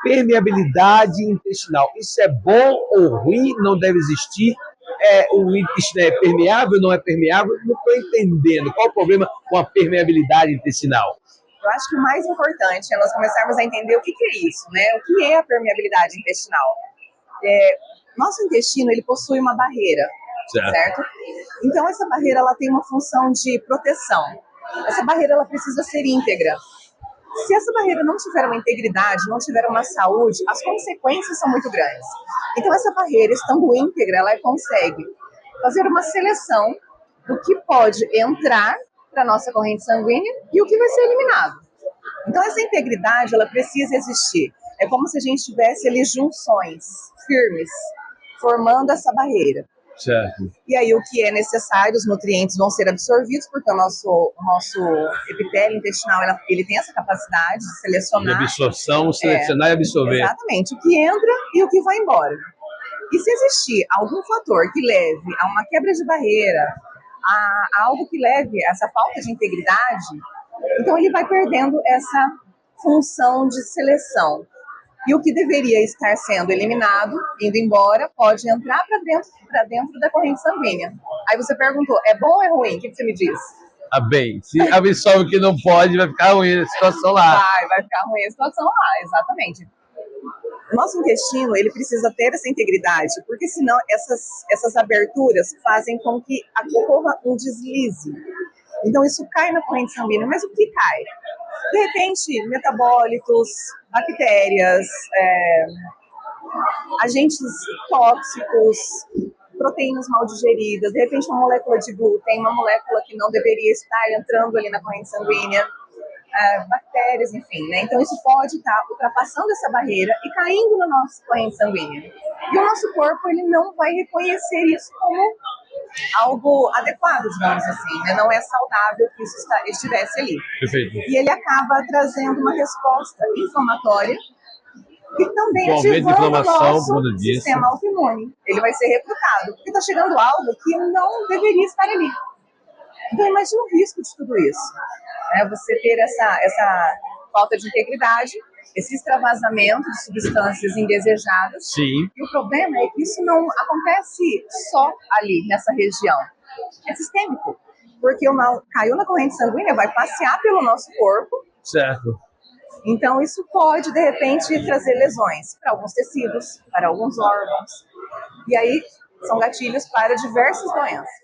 Permeabilidade intestinal. Isso é bom ou ruim? Não deve existir? O intestino é permeável, não é permeável? Não estou entendendo. Qual o problema com a permeabilidade intestinal? Eu acho que o mais importante é nós começarmos a entender o que é isso, né? O que é a permeabilidade intestinal? Nosso intestino, ele possui uma barreira, certo? Então, essa barreira, ela tem uma função de proteção. Essa barreira, ela precisa ser íntegra. Se essa barreira não tiver uma integridade, não tiver uma saúde, as consequências são muito grandes. Então, essa barreira, estando íntegra, ela consegue fazer uma seleção do que pode entrar para a nossa corrente sanguínea e o que vai ser eliminado. Então, essa integridade, ela precisa existir. É como se a gente tivesse ali junções firmes, formando essa barreira. Certo. E aí o que é necessário, os nutrientes vão ser absorvidos, porque o nosso epitélio intestinal, ele tem essa capacidade de selecionar. De absorção, selecionar e absorver. Exatamente, o que entra e o que vai embora. E se existir algum fator que leve a uma quebra de barreira, a algo que leve a essa falta de integridade, então ele vai perdendo essa função de seleção. E o que deveria estar sendo eliminado, indo embora, pode entrar para dentro da corrente sanguínea. Aí você perguntou, é bom ou é ruim? O que você me diz? Bem, se absorve o que não pode, vai ficar ruim a situação lá. Vai ficar ruim a situação lá, exatamente. O nosso intestino, ele precisa ter essa integridade, porque senão essas aberturas fazem com que ocorra um deslize. Então isso cai na corrente sanguínea, mas o que cai? De repente, metabólitos, bactérias, agentes tóxicos, proteínas mal digeridas, de repente uma molécula de glúten, uma molécula que não deveria estar entrando ali na corrente sanguínea, bactérias, enfim, né? Então isso pode estar ultrapassando essa barreira e caindo na nossa corrente sanguínea. E o nosso corpo, ele não vai reconhecer isso como algo adequado, digamos assim, né? Não é saudável que isso estivesse ali. Perfeito. E ele acaba trazendo uma resposta inflamatória e também aumento ativando de inflamação, o nosso sistema autoimune. Ele vai ser recrutado, porque está chegando algo que não deveria estar ali. Então imagina o risco de tudo isso. Você ter essa falta de integridade, esse extravasamento de substâncias indesejadas. Sim. E o problema é que isso não acontece só ali, nessa região. É sistêmico. Porque o mal caiu na corrente sanguínea, vai passear pelo nosso corpo. Certo. Então isso pode, de repente, trazer lesões para alguns tecidos, para alguns órgãos. E aí são gatilhos para diversas doenças.